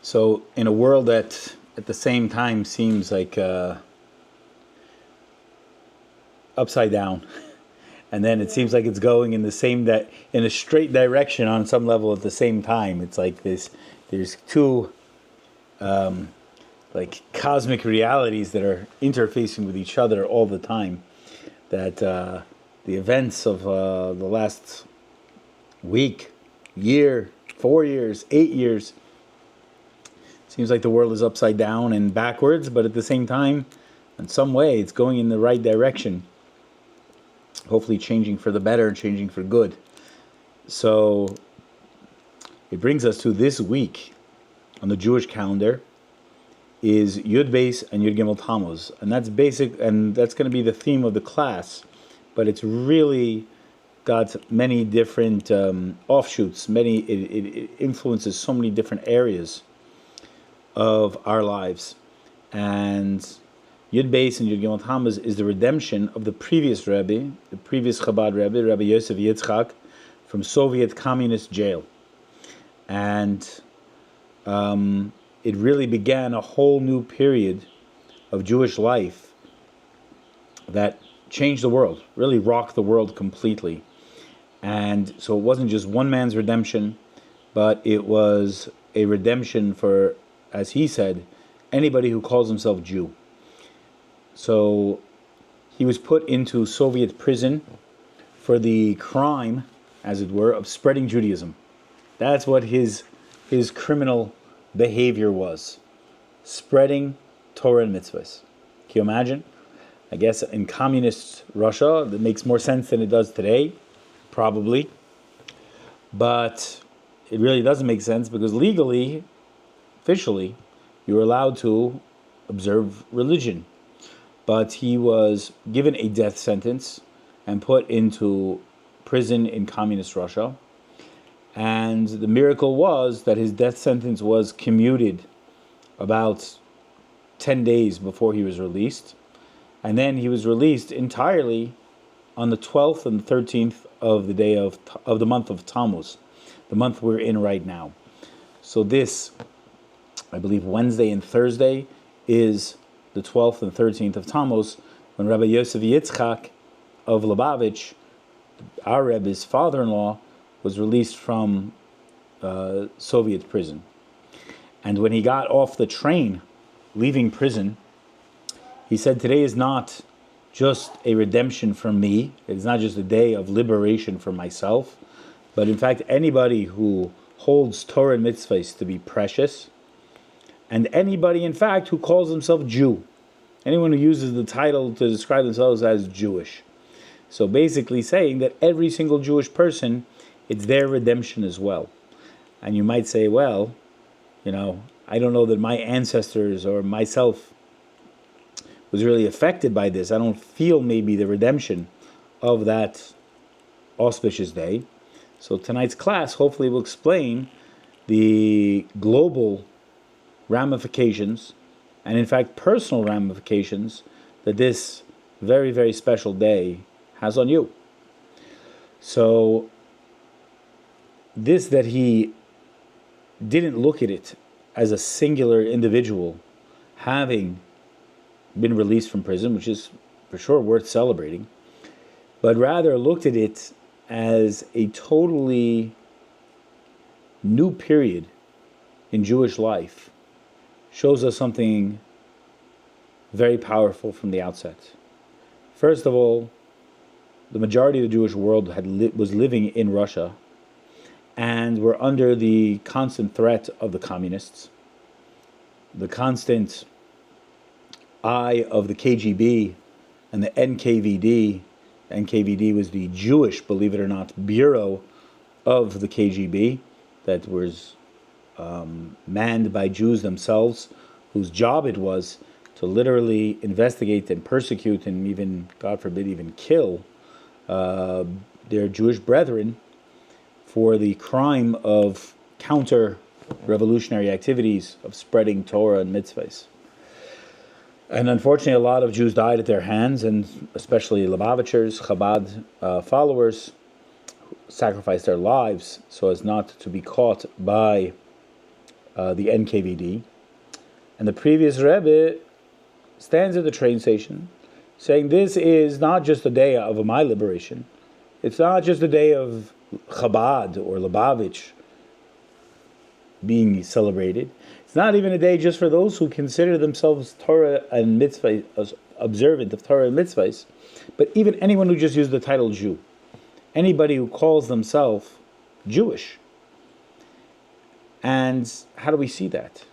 So in a world that at the same time seems like upside down, and then it seems like it's going in the same in a straight direction on some level at the same time. It's like there's two like cosmic realities that are interfacing with each other all the time. That the events of the last week, year, 4 years, 8 years, seems like the world is upside down and backwards, but at the same time, in some way, it's going in the right direction. Hopefully changing for the better, changing for good. So it brings us to this week on the Jewish calendar is Yud Beis and Yud Gimmel Tammuz. And that's basic, and that's going to be the theme of the class. But it's really got many different offshoots. It influences so many different areas of our lives. And Yud Beis and Yud Gimmel Tammuz is the redemption of the previous Rebbe, the previous Chabad Rebbe, Rabbi Yosef Yitzchak, from Soviet communist jail. And it really began a whole new period of Jewish life that changed the world, really rocked the world completely. And so it wasn't just one man's redemption, but it was a redemption for, as he said, anybody who calls himself Jew. So he was put into Soviet prison for the crime, as it were, of spreading Judaism. That's what his criminal behavior was. Spreading Torah and Mitzvahs. Can you imagine? I guess in communist Russia, that makes more sense than it does today, probably. But it really doesn't make sense because legally, officially, you're allowed to observe religion. But he was given a death sentence and put into prison in communist Russia. And the miracle was that his death sentence was commuted about 10 days before he was released. And then he was released entirely on the 12th and 13th of the day of the month of Tammuz, the month we're in right now. So this, I believe, Wednesday and Thursday is the 12th and 13th of Tammuz, when Rabbi Yosef Yitzchak of Lubavitch, our Rebbe's father-in-law, was released from Soviet prison. And when he got off the train, leaving prison, he said, today is not just a redemption for me, it's not just a day of liberation for myself, but in fact, anybody who holds Torah and Mitzvahs to be precious, and anybody, in fact, who calls himself Jew. Anyone who uses the title to describe themselves as Jewish. So basically saying that every single Jewish person, it's their redemption as well. And you might say, well, I don't know that my ancestors or myself was really affected by this. I don't feel maybe the redemption of that auspicious day. So tonight's class hopefully will explain the global ramifications and in fact personal ramifications that this very, very special day has on you. So this, that he didn't look at it as a singular individual having been released from prison, which is for sure worth celebrating, but rather looked at it as a totally new period in Jewish life, shows us something very powerful from the outset. First of all, the majority of the Jewish world was living in Russia and were under the constant threat of the communists, the constant eye of the KGB and the NKVD. NKVD was the Jewish, believe it or not, bureau of the KGB that was manned by Jews themselves, whose job it was to literally investigate and persecute and even, God forbid, even kill their Jewish brethren for the crime of counter-revolutionary activities of spreading Torah and Mitzvahs. And unfortunately, a lot of Jews died at their hands, and especially Lubavitchers, Chabad followers, sacrificed their lives so as not to be caught by the NKVD. And the previous Rebbe stands at the train station saying this is not just a day of my liberation. It's not just a day of Chabad or Lubavitch being celebrated. It's not even a day just for those who consider themselves Torah and Mitzvahs, observant of Torah and Mitzvahs, but even anyone who just used the title Jew. Anybody who calls themselves Jewish. And how do we see that?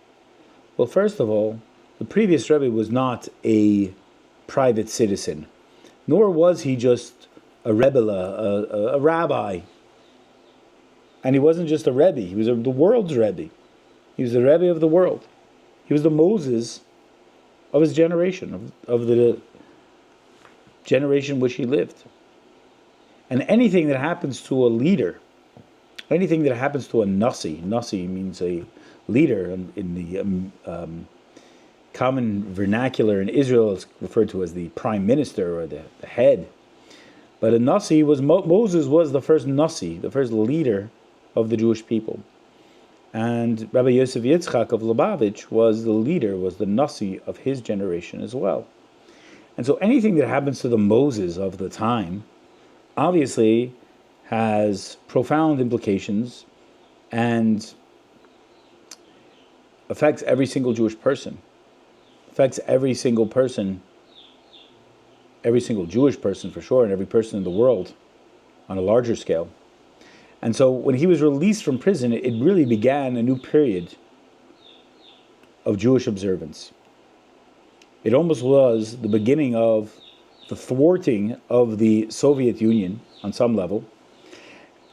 Well, first of all, the previous Rebbe was not a private citizen, nor was he just a Rebbe, a rabbi. And he wasn't just a Rebbe, he was the world's Rebbe. He was the Rebbe of the world. He was the Moses of his generation, of the generation which he lived. And anything that happens to a leader, anything that happens to a nasi means a leader in the common vernacular in Israel, is referred to as the prime minister or the head. But a nasi was, Moses was the first nasi, the first leader of the Jewish people. And Rabbi Yosef Yitzchak of Lubavitch was the leader, was the nasi of his generation as well. And so anything that happens to the Moses of the time obviously has profound implications and affects every single Jewish person, affects every single person, every single Jewish person for sure, and every person in the world on a larger scale. And so when he was released from prison, it really began a new period of Jewish observance. It almost was the beginning of the thwarting of the Soviet Union on some level,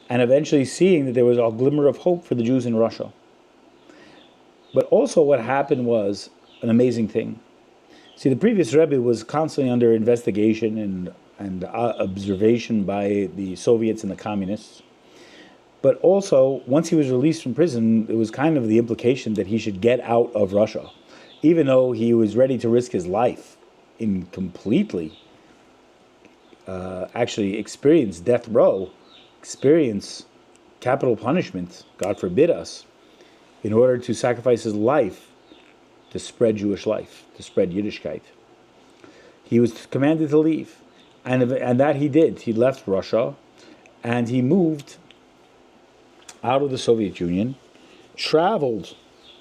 and eventually seeing that there was a glimmer of hope for the Jews in Russia. But also what happened was an amazing thing. See, the previous Rebbe was constantly under investigation and observation by the Soviets and the communists. But also, once he was released from prison, it was kind of the implication that he should get out of Russia, even though he was ready to risk his life in completely actually experience death row, experience capital punishment, God forbid us, in order to sacrifice his life to spread Jewish life, to spread Yiddishkeit. He was commanded to leave, and that he did. He left Russia, and he moved out of the Soviet Union, traveled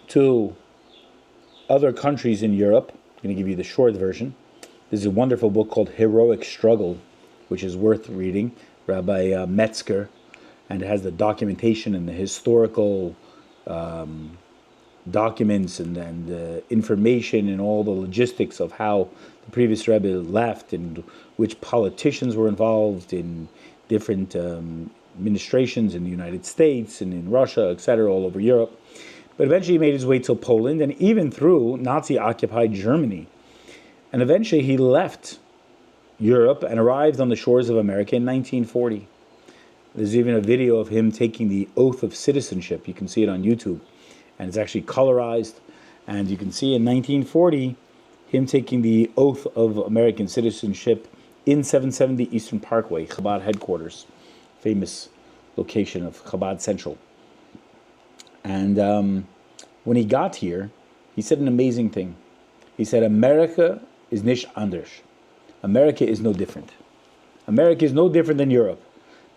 to other countries in Europe. I'm going to give you the short version. There's a wonderful book called Heroic Struggle, which is worth reading, Rabbi Metzger, and it has the documentation and the historical documents and information and all the logistics of how the previous Rebbe left and which politicians were involved in different administrations in the United States and in Russia, etc., all over Europe. But eventually he made his way to Poland and even through Nazi-occupied Germany. And eventually he left Europe and arrived on the shores of America in 1940. There's even a video of him taking the oath of citizenship. You can see it on YouTube. And it's actually colorized. And you can see in 1940, him taking the oath of American citizenship in 770 Eastern Parkway, Chabad headquarters, famous location of Chabad Central. And when he got here, he said an amazing thing. He said, America is nicht anders. America is no different. America is no different than Europe.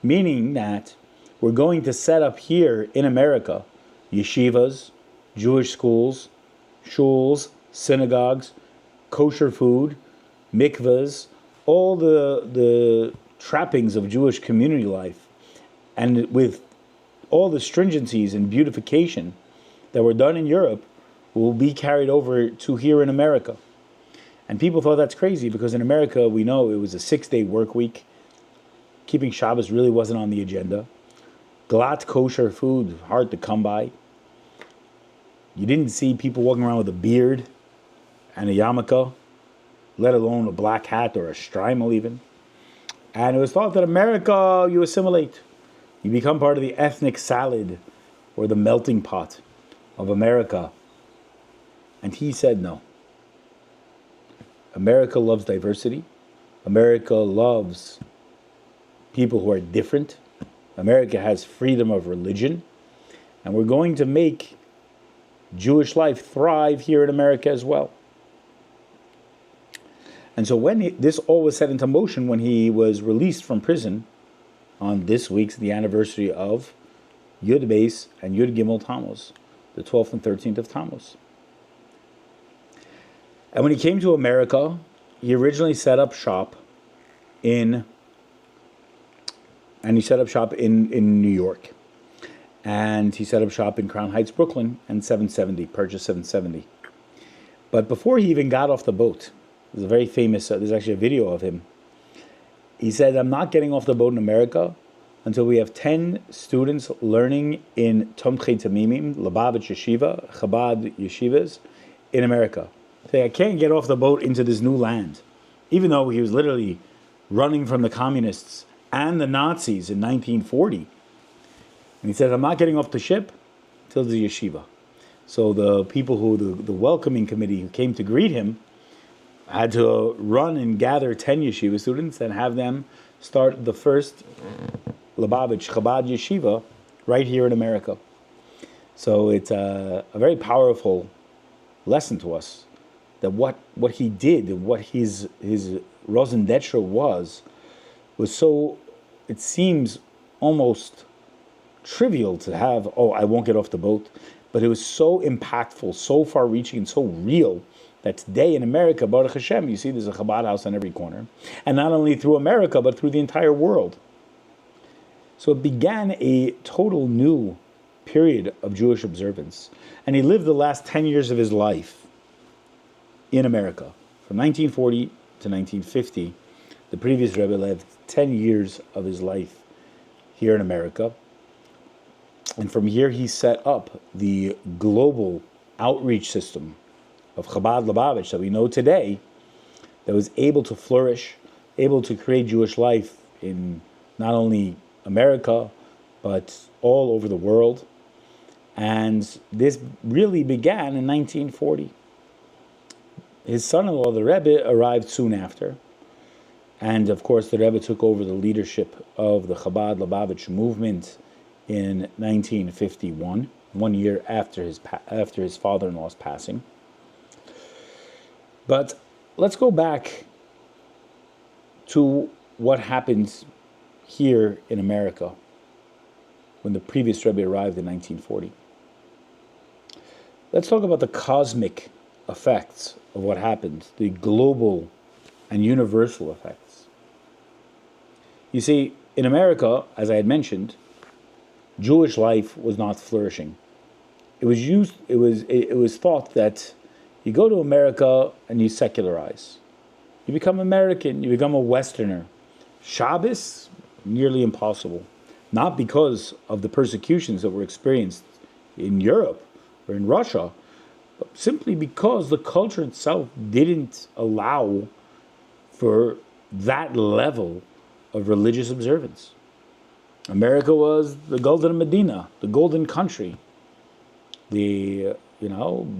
Meaning that we're going to set up here in America yeshivas, Jewish schools, shuls, synagogues, kosher food, mikvahs, all the trappings of Jewish community life, and with all the stringencies and beautification that were done in Europe will be carried over to here in America. And people thought that's crazy because in America we know it was a 6-day work week. Keeping Shabbos really wasn't on the agenda. Glatt kosher food, hard to come by. You didn't see people walking around with a beard and a yarmulke, let alone a black hat or a shtreimel even. And it was thought that America, you assimilate. You become part of the ethnic salad or the melting pot of America. And he said no. America loves diversity. America loves people who are different. America has freedom of religion. And we're going to make Jewish life thrive here in America as well. And so when this all was set into motion, when he was released from prison on this week's the anniversary of Yud Beis and Yud Gimmel Tammuz, the 12th and 13th of Tammuz. And when he came to America, he originally set up shop in New York. And he set up shop in Crown Heights, Brooklyn, and purchased 770. But before he even got off the boat, there's a very famous, there's actually a video of him. He said, I'm not getting off the boat in America until we have 10 students learning in Tomchei Tamimim, Lubavitch Yeshiva, Chabad Yeshivas in America. Saying, I can't get off the boat into this new land. Even though he was literally running from the communists and the Nazis in 1940. And he said, I'm not getting off the ship till the yeshiva. So the people the welcoming committee who came to greet him had to run and gather 10 yeshiva students and have them start the first Lubavitch Chabad yeshiva right here in America. So it's a very powerful lesson to us that what he did and what his Rosendetra was so, it seems almost trivial to have, I won't get off the boat, but it was so impactful, so far-reaching, and so real that today in America, Baruch Hashem, you see there's a Chabad house on every corner. And not only through America, but through the entire world. So it began a total new period of Jewish observance. And he lived the last 10 years of his life in America. From 1940 to 1950, the previous Rebbe lived 10 years of his life here in America. And from here he set up the global outreach system of Chabad Lubavitch that we know today, that was able to flourish, able to create Jewish life in not only America, but all over the world. And this really began in 1940. His son-in-law, the Rebbe, arrived soon after. And of course, the Rebbe took over the leadership of the Chabad Lubavitch movement in 1951, 1 year after his father-in-law's passing. But let's go back to what happened here in America when the previous Rebbe arrived in 1940. Let's talk about the cosmic effects of what happened, the global and universal effects. You see, in America, as I had mentioned, Jewish life was not flourishing. It was thought that you go to America and you secularize. You become American, you become a Westerner. Shabbos, nearly impossible. Not because of the persecutions that were experienced in Europe or in Russia, but simply because the culture itself didn't allow for that level of religious observance. America was the golden Medina, the golden country, the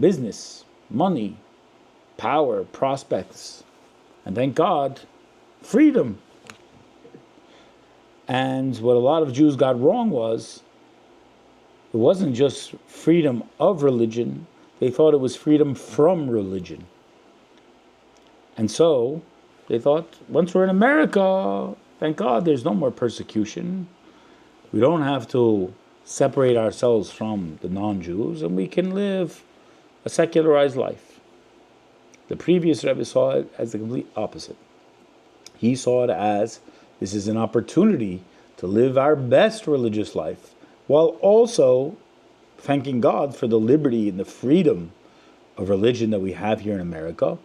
business, money, power, prospects, and thank God, freedom. And what a lot of Jews got wrong was, it wasn't just freedom of religion, they thought it was freedom from religion. And so, they thought, once we're in America, thank God there's no more persecution. We don't have to separate ourselves from the non-Jews, and we can live a secularized life. The previous Rebbe saw it as the complete opposite. He saw it as, this is an opportunity to live our best religious life, while also thanking God for the liberty and the freedom of religion that we have here in America,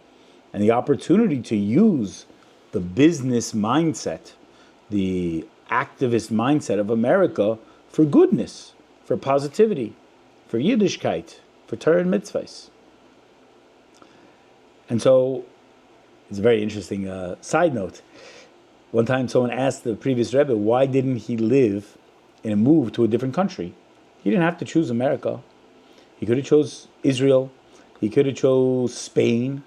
and the opportunity to use the business mindset, the activist mindset of America for goodness, for positivity, for Yiddishkeit, for Torah and Mitzvahs. And so, it's a very interesting side note. One time someone asked the previous Rebbe, why didn't he live and move to a different country? He didn't have to choose America. He could have chose Israel. He could have chose Spain.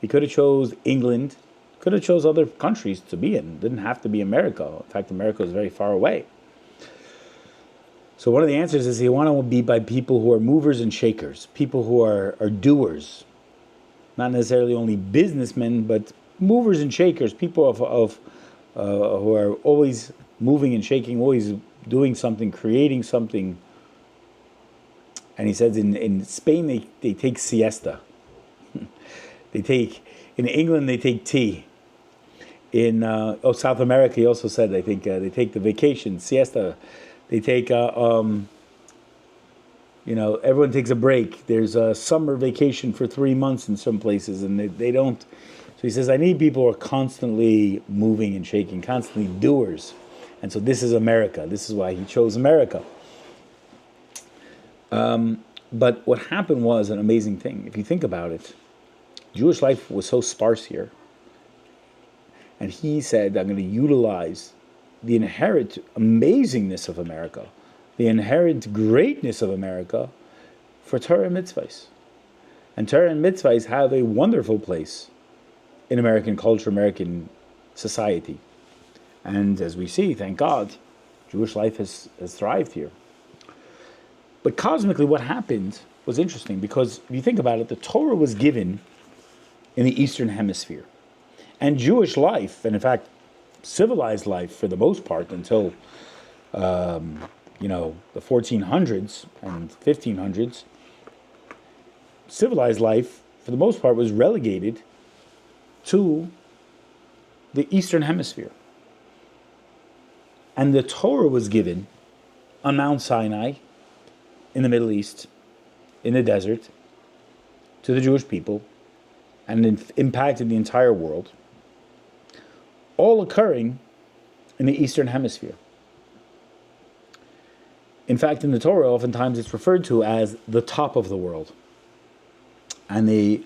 He could have chose England. Could have chose other countries to be in. Didn't have to be America. In fact, America is very far away. So one of the answers is you want to be by people who are movers and shakers, people who are doers, not necessarily only businessmen, but movers and shakers, people who are always moving and shaking, always doing something, creating something. And he says in Spain they take siesta. In England they take tea. In South America, he also said, I think they take the vacation, siesta. They take, everyone takes a break. There's a summer vacation for 3 months in some places, and they don't. So he says, I need people who are constantly moving and shaking, constantly doers. And so this is America. This is why he chose America. But what happened was an amazing thing. If you think about it, Jewish life was so sparse here. And he said, I'm going to utilize the inherent amazingness of America, the inherent greatness of America for Torah and Mitzvahs. And Torah and Mitzvahs have a wonderful place in American culture, American society. And as we see, thank God, Jewish life has thrived here. But cosmically, what happened was interesting, because if you think about it, the Torah was given in the Eastern Hemisphere. And Jewish life, and in fact, civilized life for the most part until, the 1400s and 1500s, civilized life for the most part was relegated to the Eastern Hemisphere. And the Torah was given on Mount Sinai in the Middle East, in the desert, to the Jewish people, and it impacted the entire world, all occurring in the Eastern Hemisphere. In fact, in the Torah, oftentimes it's referred to as the top of the world. And the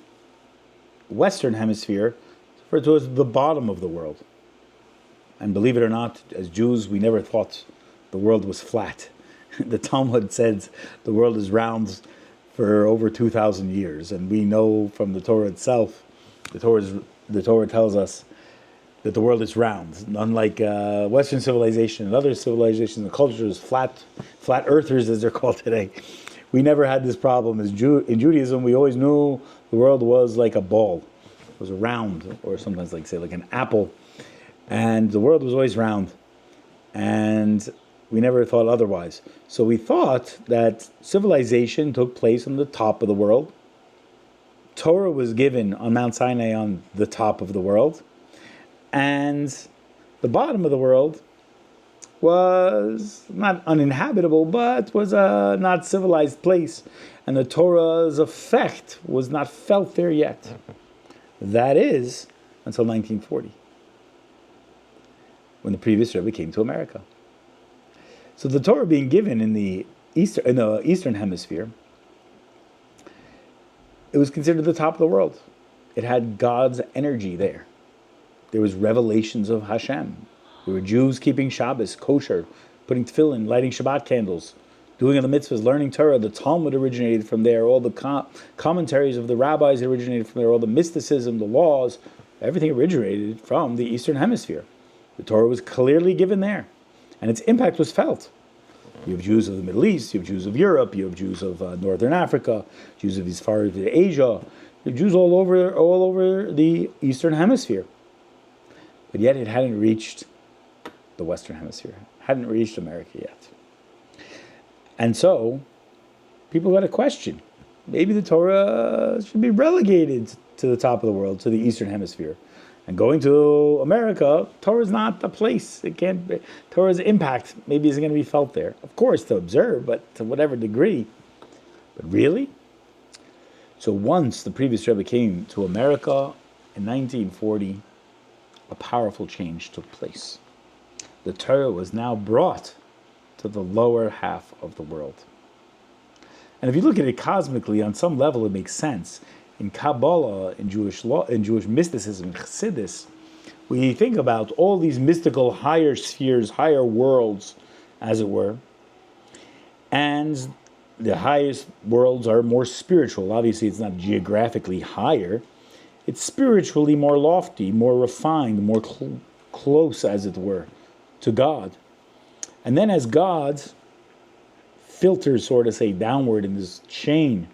Western Hemisphere is referred to as the bottom of the world. And believe it or not, as Jews, we never thought the world was flat. The Talmud says the world is round for over 2,000 years. And we know from the Torah itself, the Torah tells us that the world is round. Unlike Western civilization and other civilizations and cultures, flat earthers as they're called today, we never had this problem. In Judaism, we always knew the world was like a ball. It was a round, or sometimes like an apple. And the world was always round. And we never thought otherwise. So we thought that civilization took place on the top of the world. Torah was given on Mount Sinai on the top of the world. And the bottom of the world was not uninhabitable, but was a not civilized place. And the Torah's effect was not felt there yet. That is until 1940, when the previous Rebbe came to America. So the Torah being given in the Eastern Hemisphere, it was considered the top of the world. It had God's energy there. There was revelations of Hashem. There were Jews keeping Shabbos, kosher, putting tefillin, lighting Shabbat candles, doing the mitzvahs, learning Torah. The Talmud originated from there. All the commentaries of the rabbis originated from there. All the mysticism, the laws, everything originated from the Eastern Hemisphere. The Torah was clearly given there, and its impact was felt. You have Jews of the Middle East, you have Jews of Europe, you have Jews of Northern Africa, Jews of as far as Asia, you have Jews all over the Eastern Hemisphere. But yet it hadn't reached the Western Hemisphere, hadn't reached America yet. And so, people got a question. Maybe the Torah should be relegated to the top of the world, to the Eastern Hemisphere. And going to America, Torah is not the place. It can't be. Torah's impact maybe isn't going to be felt there. Of course, to observe, but to whatever degree. But really? So once the previous Rebbe came to America in 1940, a powerful change took place. The Torah was now brought to the lower half of the world. And if you look at it cosmically, on some level it makes sense. In Kabbalah, in Jewish law, in Jewish mysticism, in Chassidus, we think about all these mystical higher spheres, higher worlds, as it were. And the highest worlds are more spiritual. Obviously, it's not geographically higher. It's spiritually more lofty, more refined, more close, as it were, to God. And then as God filters, sort of say, downward in this chain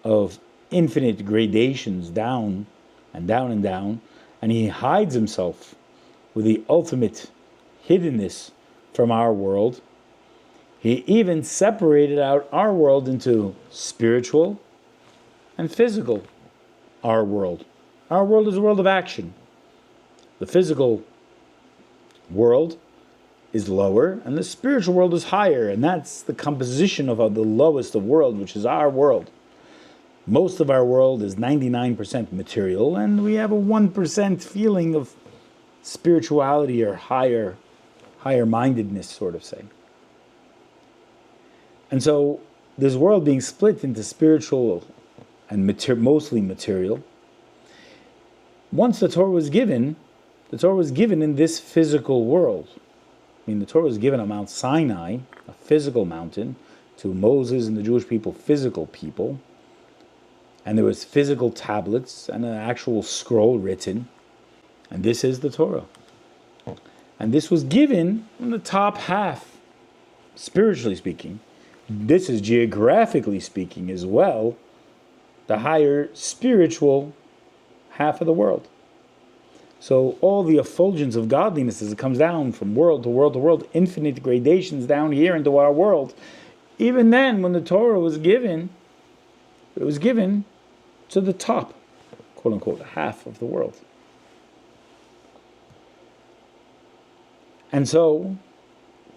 of infinite gradations, down and down and down, and he hides himself with the ultimate hiddenness from our world. He even separated out our world into spiritual and physical. Our world is a world of action. The physical world is lower, and the spiritual world is higher, and that's the composition of the lowest of world, which is our world. Most of our world is 99% material, and we have a 1% feeling of spirituality or higher mindedness, sort of say. And so this world being split into spiritual and mostly material. Once the Torah was given in this physical world. I mean, the Torah was given on Mount Sinai, a physical mountain, to Moses and the Jewish people, physical people. And there was physical tablets and an actual scroll written. And this is the Torah. And this was given in the top half, spiritually speaking. This is geographically speaking as well, the higher spiritual half of the world. So all the effulgence of godliness as it comes down from world to world to world, infinite gradations down here into our world. Even then, when the Torah was given, it was given to the top, quote unquote, half of the world. And so,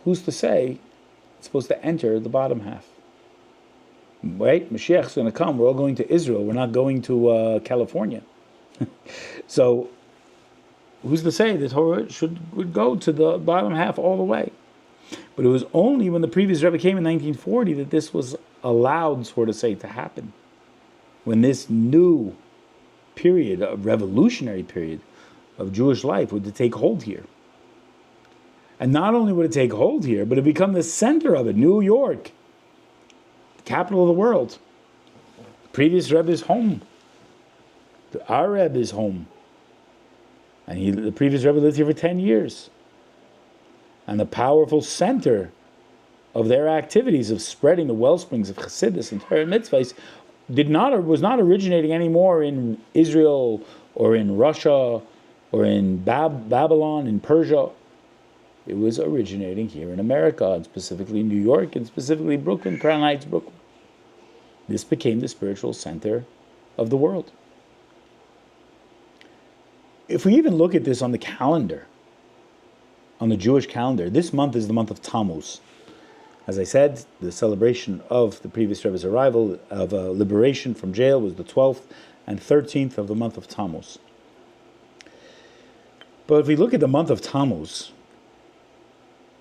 who's to say it's supposed to enter the bottom half? Right? Mashiach's going to come. We're all going to Israel. We're not going to California. So, who's to say the Torah would go to the bottom half all the way? But it was only when the previous Rebbe came in 1940 that this was allowed, sort of say, to happen. When this new period, a revolutionary period of Jewish life would take hold here. And not only would it take hold here, but it become the center of it. New York, the capital of the world. The previous Rebbe's home. Our Rebbe's home. And the previous Rebbe lived here for 10 years. And the powerful center of their activities of spreading the wellsprings of Chassidus and Torah and Mitzvahs was not originating anymore in Israel or in Russia or in Babylon, in Persia. It was originating here in America, and specifically New York, and specifically Brooklyn, Crown Heights, Brooklyn. This became the spiritual center of the world. If we even look at this on the calendar, on the Jewish calendar, this month is the month of Tammuz. As I said, the celebration of the previous Rebbe's arrival, of liberation from jail, was the 12th and 13th of the month of Tammuz. But if we look at the month of Tammuz,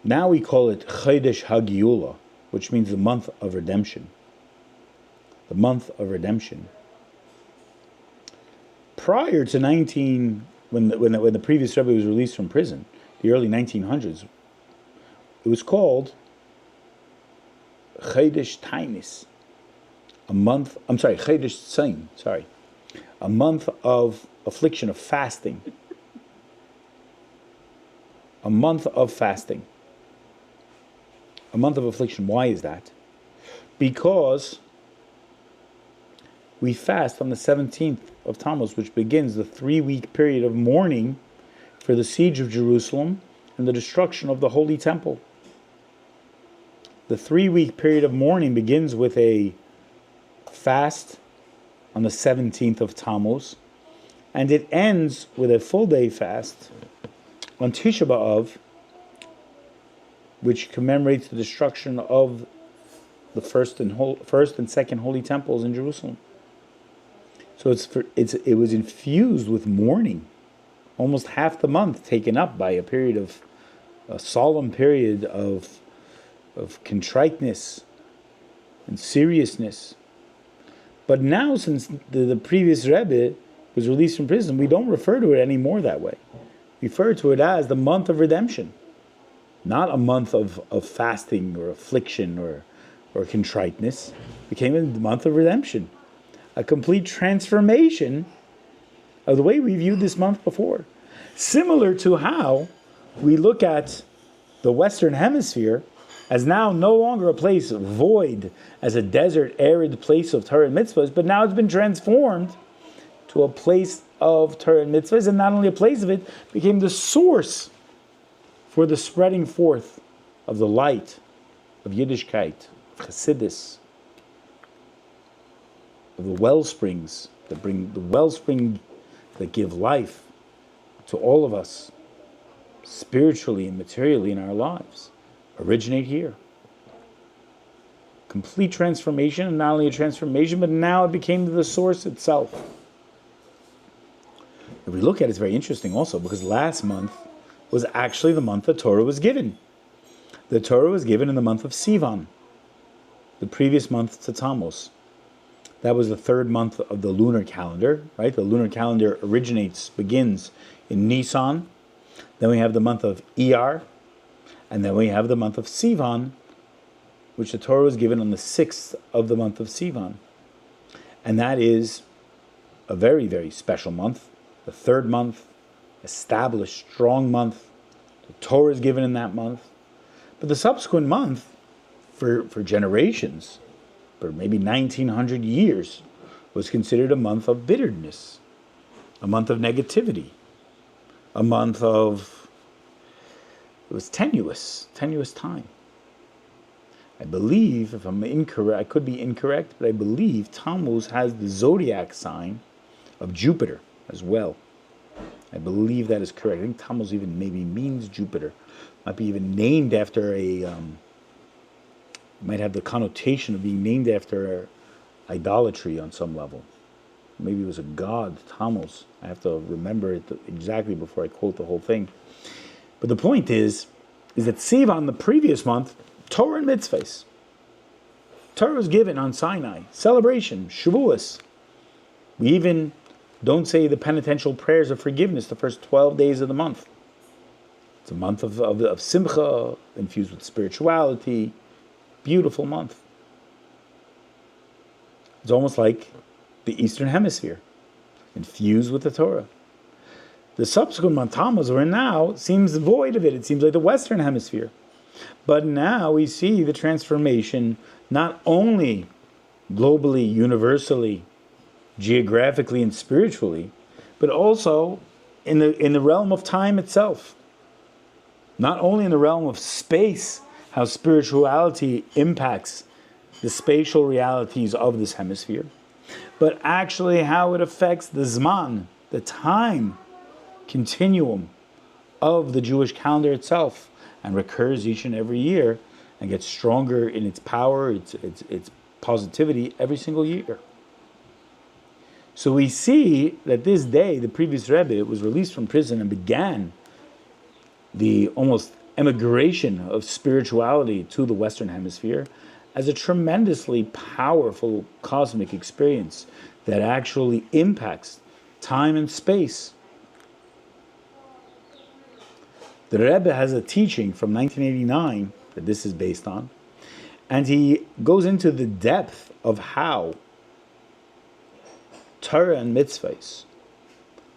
now we call it Chodesh HaGeula, which means the month of redemption. The month of redemption. Prior to when the previous Rebbe was released from prison, the early 1900s, it was called Chodesh Tainis, Chodesh Tzaim, a month of affliction, of fasting. A month of fasting. A month of affliction. Why is that? Because we fast on the 17th of Tammuz, which begins the 3-week period of mourning for the siege of Jerusalem and the destruction of the Holy Temple. The 3-week period of mourning begins with a fast on the 17th of Tammuz, and it ends with a full day fast on Tisha B'Av, which commemorates the destruction of the first and second holy temples in Jerusalem. So it was infused with mourning, almost half the month taken up by a solemn period of contriteness and seriousness. But now, since the previous Rebbe was released from prison, we don't refer to it anymore that way. We refer to it as the month of redemption, not a month of fasting or affliction or contriteness. It became a month of redemption, a complete transformation of the way we viewed this month before. Similar to how we look at the Western Hemisphere as now no longer a place void as a desert, arid place of Torah and Mitzvahs, but now it's been transformed to a place of Torah and Mitzvahs, and not only a place of it, became the source for the spreading forth of the light of Yiddishkeit, of Chassidus, of the wellsprings that bring the wellspring that give life to all of us, spiritually and materially in our lives, originate here. Complete transformation, and not only a transformation, but now it became the source itself. If we look at it, it's very interesting also, because last month was actually the month the Torah was given. The Torah was given in the month of Sivan, the previous month to Tammuz. That was the third month of the lunar calendar, right? The lunar calendar begins in Nisan. Then we have the month of Iyar, and then we have the month of Sivan, which the Torah was given on the 6th of the month of Sivan. And that is a very, very special month. The third month, established, strong month. The Torah is given in that month. But the subsequent month, for generations, for maybe 1900 years, was considered a month of bitterness, a month of negativity, a month of, it was tenuous time. I believe, if I'm incorrect, I could be incorrect, but I believe Tammuz has the zodiac sign of Jupiter as well. I believe that is correct. I think Tammuz even maybe means Jupiter. Might be even named after might have the connotation of being named after idolatry on some level. Maybe it was a god, Tammuz. I have to remember it exactly before I quote the whole thing. But the point is that Sivan, the previous month, Torah and Mitzvahs. Torah was given on Sinai. Celebration, Shavuos. We even don't say the penitential prayers of forgiveness the first 12 days of the month. It's a month of simcha, infused with spirituality. Beautiful month. It's almost like the Eastern Hemisphere, infused with the Torah. The subsequent month, Tammuz, we're in now, seems void of it. It seems like the Western Hemisphere. But now we see the transformation, not only globally, universally, geographically, and spiritually, but also in the realm of time itself. Not only in the realm of space, how spirituality impacts the spatial realities of this hemisphere, but actually how it affects the Zman, the time continuum of the Jewish calendar itself, and recurs each and every year and gets stronger in its power, its positivity every single year. So we see that this day, the previous Rebbe was released from prison and began the almost emigration of spirituality to the Western Hemisphere as a tremendously powerful cosmic experience that actually impacts time and space. The Rebbe has a teaching from 1989 that this is based on, and he goes into the depth of how Torah and Mitzvahs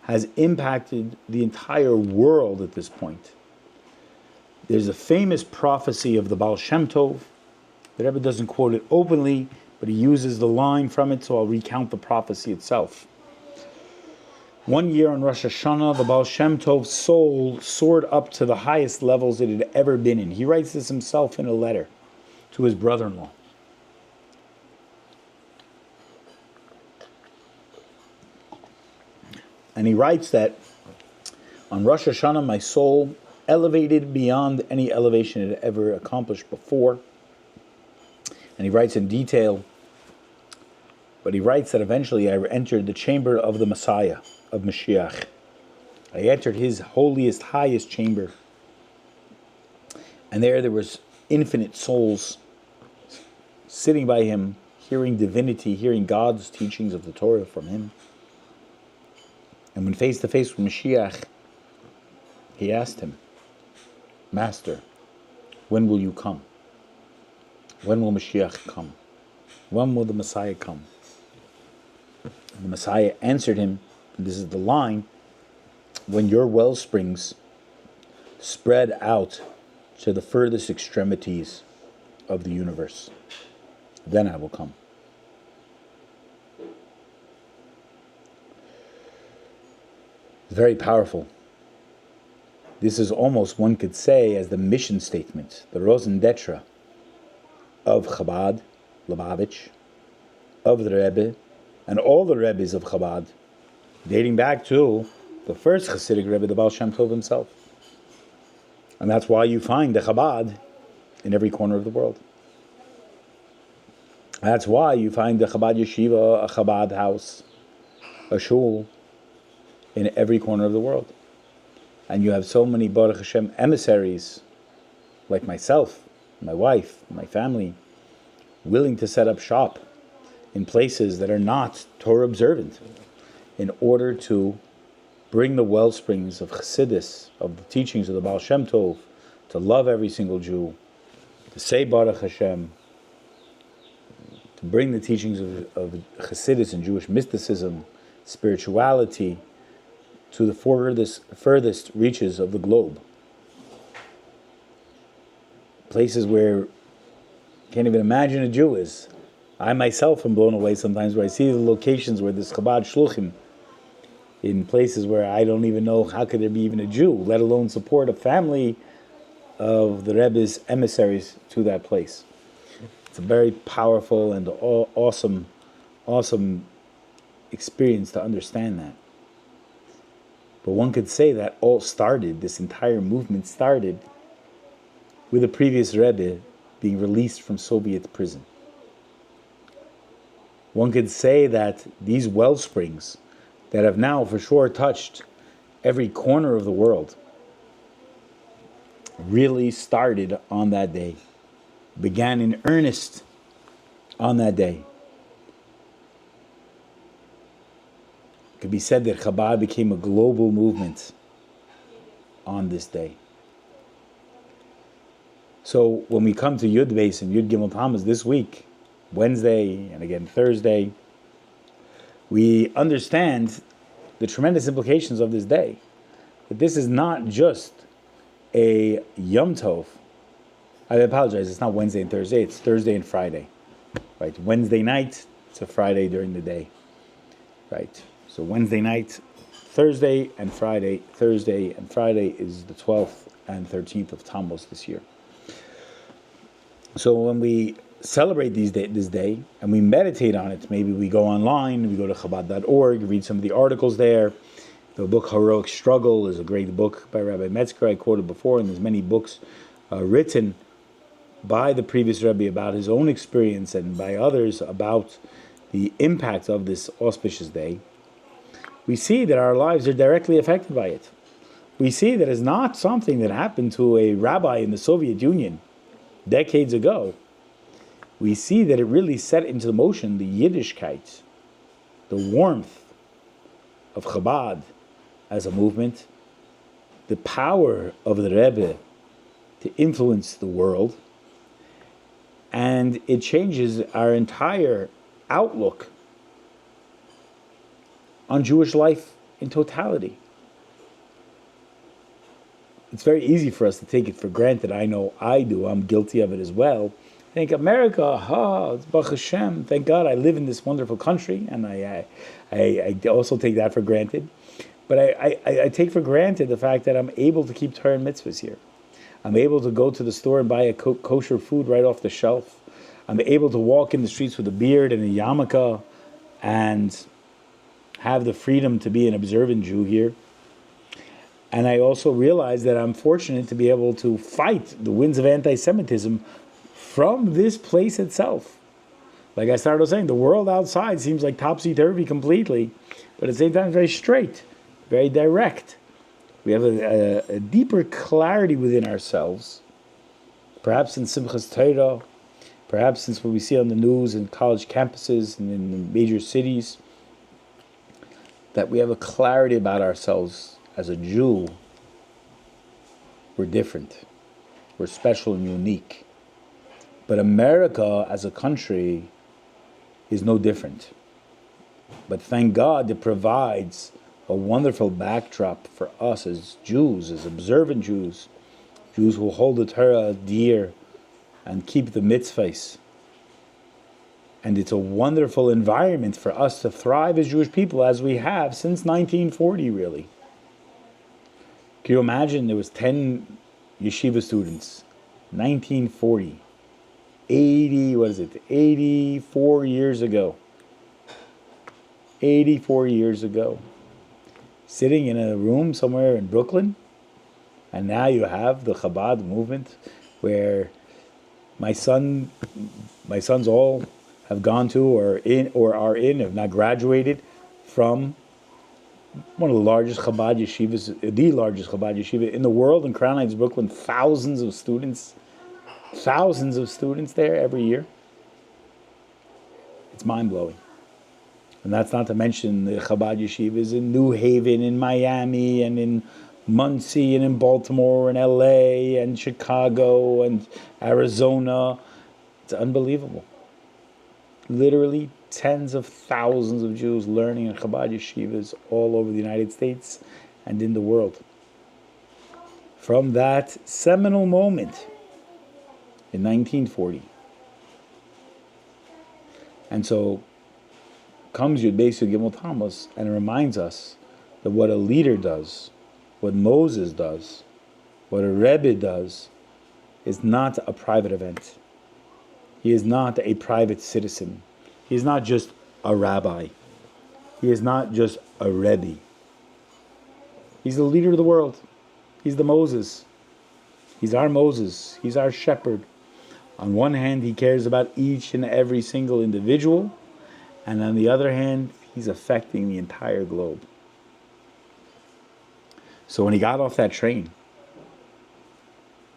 has impacted the entire world at this point. There's a famous prophecy of the Baal Shem Tov. The Rebbe doesn't quote it openly, but he uses the line from it, so I'll recount the prophecy itself. One year on Rosh Hashanah, the Baal Shem Tov's soul soared up to the highest levels it had ever been in. He writes this himself in a letter to his brother-in-law. And he writes that on Rosh Hashanah, my soul elevated beyond any elevation it had ever accomplished before. And he writes in detail, but he writes that eventually I entered the chamber of the Messiah, of Moshiach. I entered his holiest, highest chamber. And there was infinite souls sitting by him, hearing divinity, hearing God's teachings of the Torah from him. And when face to face with Mashiach, he asked him, Master, when will you come? When will Mashiach come? When will the Messiah come? And the Messiah answered him, and this is the line, when your wellsprings spread out to the furthest extremities of the universe. Then I will come. It's very powerful. This is almost, one could say, as the mission statement, the Rosen Detra of Chabad, Lubavitch, of the Rebbe, and all the Rebbes of Chabad, dating back to the first Hasidic Rebbe, the Baal Shem Tov himself. And that's why you find the Chabad in every corner of the world. That's why you find the Chabad yeshiva, a Chabad house, a shul, in every corner of the world. And you have so many Baruch Hashem emissaries, like myself, my wife, my family, willing to set up shop in places that are not Torah observant, in order to bring the well springs of Chassidus, of the teachings of the Baal Shem Tov, to love every single Jew, to say Baruch Hashem, to bring the teachings of Chassidus and Jewish mysticism, spirituality, to the furthest reaches of the globe. Places where you can't even imagine a Jew is. I myself am blown away sometimes where I see the locations where there's Chabad shluchim, in places where I don't even know how could there be even a Jew, let alone support a family of the Rebbe's emissaries to that place. It's a very powerful and awesome experience to understand that. But one could say that this entire movement started with the previous Rebbe being released from Soviet prison. One could say that these well springs that have now for sure touched every corner of the world really started on that day, began in earnest on that day. It could be said that Chabad became a global movement on this day. So when we come to Yud Beis and Yud Gimmel Tammuz this week, Wednesday and again Thursday, we understand the tremendous implications of this day. That this is not just a Yom Tov. I apologize, it's not Wednesday and Thursday, it's Thursday and Friday. Right? Wednesday night, it's a Friday during the day. Right? So Wednesday night, Thursday and Friday. Thursday and Friday is the 12th and 13th of Tammuz this year. So when we celebrate this day and we meditate on it, maybe we go online, we go to Chabad.org, read some of the articles there. The book Heroic Struggle is a great book by Rabbi Metzger I quoted before, and there's many books written by the previous Rebbe about his own experience and by others about the impact of this auspicious day. We see that our lives are directly affected by it. We see that it's not something that happened to a rabbi in the Soviet Union decades ago. We see that it really set into motion the Yiddishkeit, the warmth of Chabad as a movement, the power of the Rebbe to influence the world, and it changes our entire outlook on Jewish life in totality. It's very easy for us to take it for granted. I know I do. I'm guilty of it as well. I think America, it's Baruch Hashem. Thank God I live in this wonderful country, and I also take that for granted. But I take for granted the fact that I'm able to keep Torah and Mitzvahs here. I'm able to go to the store and buy a kosher food right off the shelf. I'm able to walk in the streets with a beard and a yarmulke and have the freedom to be an observant Jew here. And I also realize that I'm fortunate to be able to fight the winds of anti-Semitism from this place itself. Like I started saying, the world outside seems like topsy-turvy completely, but at the same time very straight, very direct. We have a deeper clarity within ourselves, perhaps in Simchas Torah, perhaps since what we see on the news in college campuses and in the major cities, that we have a clarity about ourselves. As a Jew, we're different. We're special and unique. But America as a country is no different. But thank God it provides a wonderful backdrop for us as Jews, as observant Jews, Jews who hold the Torah dear and keep the mitzvahs. And it's a wonderful environment for us to thrive as Jewish people, as we have since 1940, really. Can you imagine there was 10 yeshiva students, 1940, 84 years ago. 84 years ago. Sitting in a room somewhere in Brooklyn, and now you have the Chabad movement, where my sons all have gone to or have not graduated from one of the largest Chabad yeshivas, the largest Chabad yeshiva in the world in Crown Heights, Brooklyn. Thousands of students there every year. It's mind-blowing. And that's not to mention the Chabad yeshivas in New Haven, in Miami, and in Muncie, and in Baltimore, and LA, and Chicago, and Arizona. It's unbelievable. Literally tens of thousands of Jews learning in Chabad yeshivas all over the United States and in the world. From that seminal moment in 1940. And so comes Yud Beis, Yud Gimmel Tammuz, and it reminds us that what a leader does, what Moses does, what a Rebbe does, is not a private event. He is not a private citizen. He is not just a rabbi. He is not just a Rebbe. He's the leader of the world. He's the Moses. He's our Moses. He's our shepherd. On one hand, he cares about each and every single individual, and on the other hand, he's affecting the entire globe. So when he got off that train,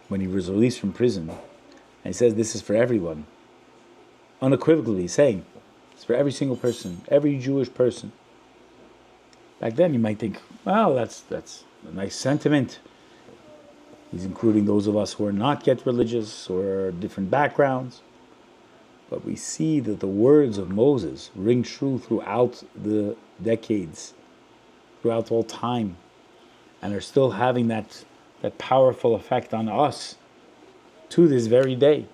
when he was released from prison, and he says this is for everyone, unequivocally saying it's for every single person, every Jewish person. Back then you might think, well, that's a nice sentiment. He's including those of us who are not yet religious or different backgrounds. But we see that the words of Moses ring true throughout the decades, throughout all time, and are still having that powerful effect on us to this very day.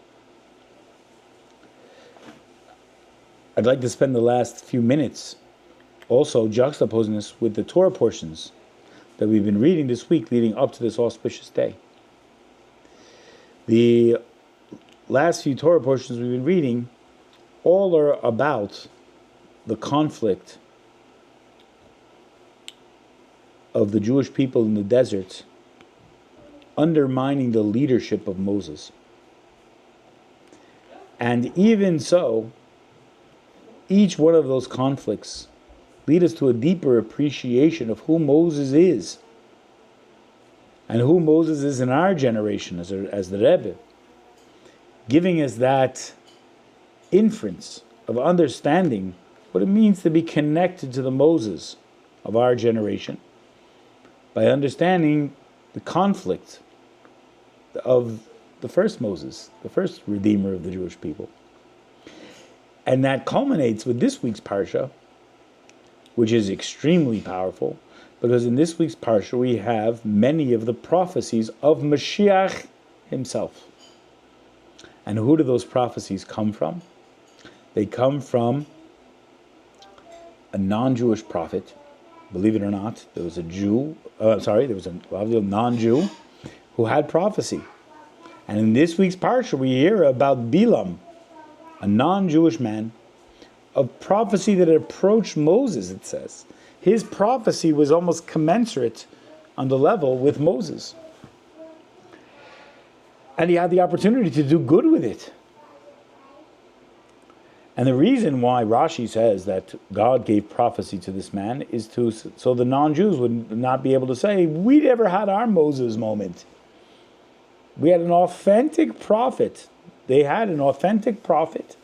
I'd like to spend the last few minutes also juxtaposing this with the Torah portions that we've been reading this week leading up to this auspicious day. The last few Torah portions we've been reading all are about the conflict of the Jewish people in the desert undermining the leadership of Moses. And even so, each one of those conflicts lead us to a deeper appreciation of who Moses is and who Moses is in our generation as the Rebbe, giving us that inference of understanding what it means to be connected to the Moses of our generation by understanding the conflict of the first Moses, the first Redeemer of the Jewish people. And that culminates with this week's Parsha, which is extremely powerful, because in this week's Parsha we have many of the prophecies of Mashiach himself. And who do those prophecies come from? They come from a non-Jewish prophet. Believe it or not, there was a non-Jew who had prophecy. And in this week's Parsha we hear about Bilam, a non-Jewish man, of prophecy that approached Moses, it says. His prophecy was almost commensurate on the level with Moses. And he had the opportunity to do good with it. And the reason why Rashi says that God gave prophecy to this man is so the non-Jews would not be able to say, we never had our Moses moment. We had an authentic prophet. They had an authentic prophet,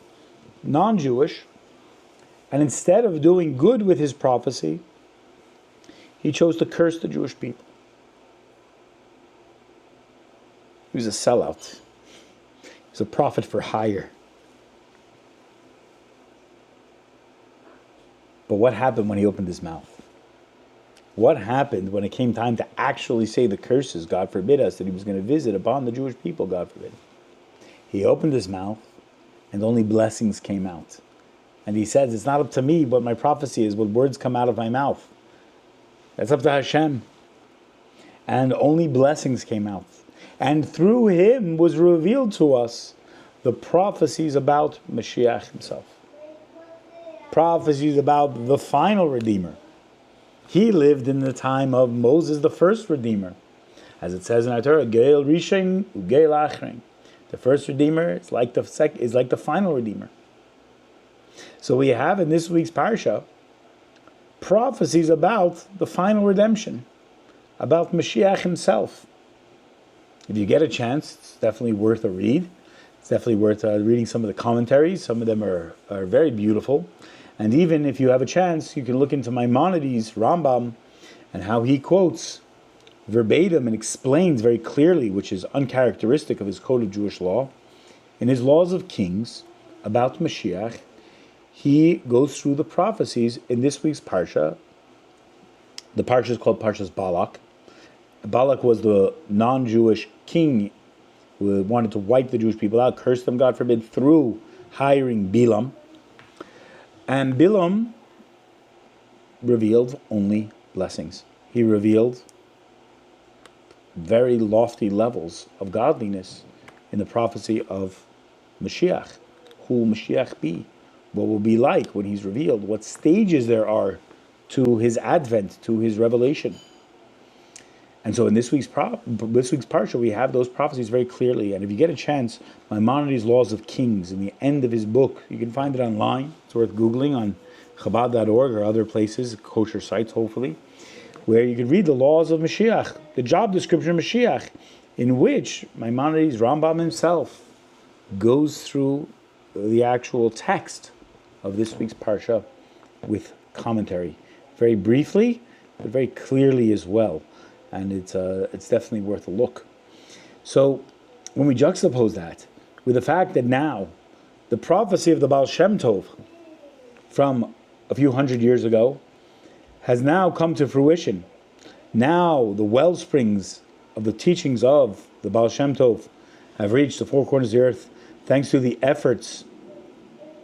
non-Jewish, and instead of doing good with his prophecy, he chose to curse the Jewish people. He was a sellout. He was a prophet for hire. But what happened when he opened his mouth? What happened when it came time to actually say the curses, God forbid us, that he was going to visit upon the Jewish people, God forbid? He opened his mouth, and only blessings came out. And he says, it's not up to me what my prophecy is, what words come out of my mouth. That's up to Hashem. And only blessings came out. And through him was revealed to us the prophecies about Mashiach himself. Prophecies about the final Redeemer. He lived in the time of Moses, the first Redeemer. As it says in our Torah, Geil Rishon Ugeil Achrein. The first Redeemer is like the final Redeemer. So we have in this week's Parsha prophecies about the final redemption, about Mashiach himself. If you get a chance, it's definitely worth a read. It's definitely worth reading some of the commentaries. Some of them are very beautiful. And even if you have a chance, you can look into Maimonides' Rambam and how he quotes verbatim and explains very clearly, which is uncharacteristic of his code of Jewish law, in his laws of kings about Mashiach. He goes through the prophecies in this week's Parsha. The Parsha is called Parshas Balak. Balak was the non-Jewish king who wanted to wipe the Jewish people out, curse them, God forbid, through hiring Bilam. And Bilam revealed only blessings. He revealed very lofty levels of godliness in the prophecy of Mashiach. Who will Mashiach be? What will be like when he's revealed? What stages there are to his advent, to his revelation? And so in this week's Parsha, we have those prophecies very clearly. And if you get a chance, Maimonides' Laws of Kings, in the end of his book, you can find it online. It's worth Googling on Chabad.org or other places, kosher sites hopefully, where you can read the laws of Mashiach, the job description of Mashiach, in which Maimonides, Rambam himself, goes through the actual text of this week's Parsha with commentary. Very briefly, but very clearly as well. And it's definitely worth a look. So when we juxtapose that with the fact that now the prophecy of the Baal Shem Tov from a few hundred years ago has now come to fruition. Now the well springs of the teachings of the Baal Shem Tov have reached the four corners of the earth thanks to the efforts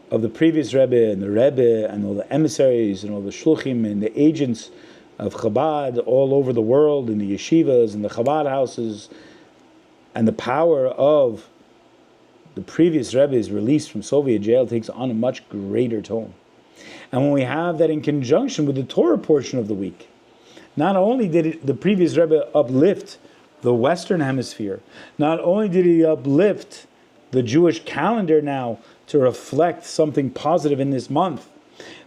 of the previous Rebbe and the Rebbe and all the emissaries and all the shluchim and the agents of Chabad all over the world, in the yeshivas and the Chabad houses, and the power of the previous Rebbe's release from Soviet jail takes on a much greater tone. And when we have that in conjunction with the Torah portion of the week, not only did the previous Rebbe uplift the Western Hemisphere, not only did he uplift the Jewish calendar now to reflect something positive in this month,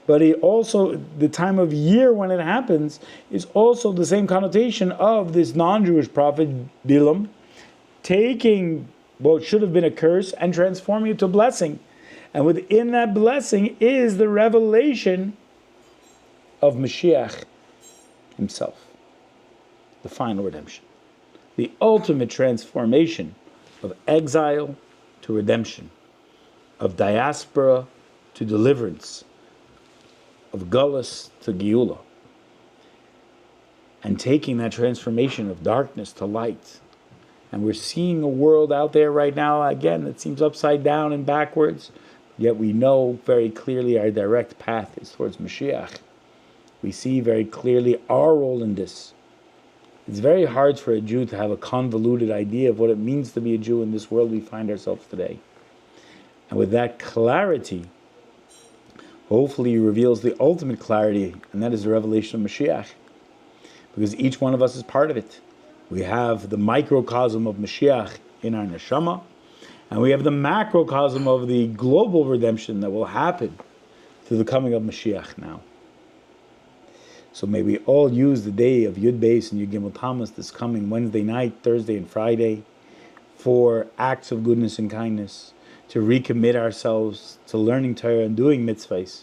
but he also, the time of year when it happens, is also the same connotation of this non-Jewish prophet, Bilam, taking what should have been a curse and transforming it to a blessing. And within that blessing is the revelation of Mashiach himself, the final redemption, the ultimate transformation of exile to redemption, of diaspora to deliverance, of Gullus to Geula, and taking that transformation of darkness to light. And we're seeing a world out there right now, again, that seems upside down and backwards, yet we know very clearly our direct path is towards Mashiach. We see very clearly our role in this. It's very hard for a Jew to have a convoluted idea of what it means to be a Jew in this world we find ourselves today. And with that clarity, hopefully he reveals the ultimate clarity, and that is the revelation of Mashiach. Because each one of us is part of it. We have the microcosm of Mashiach in our neshama, and we have the macrocosm of the global redemption that will happen through the coming of Mashiach now. So may we all use the day of Yud Beis and Yud Gimmel Tammuz this coming Wednesday night, Thursday and Friday for acts of goodness and kindness, to recommit ourselves to learning Torah and doing mitzvahs,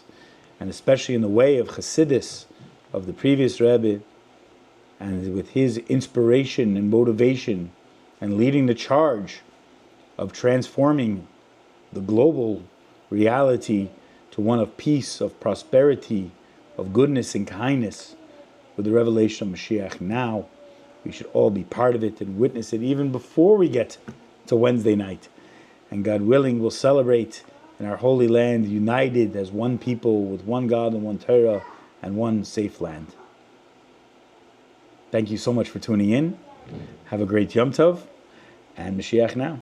and especially in the way of Chassidus, of the previous Rebbe, and with his inspiration and motivation and leading the charge of transforming the global reality to one of peace, of prosperity, of goodness and kindness, with the revelation of Mashiach now. We should all be part of it and witness it even before we get to Wednesday night. and God willing, we'll celebrate in our holy land, united as one people with one God and one Torah and one safe land. Thank you so much for tuning in. Have a great Yom Tov, and Mashiach now.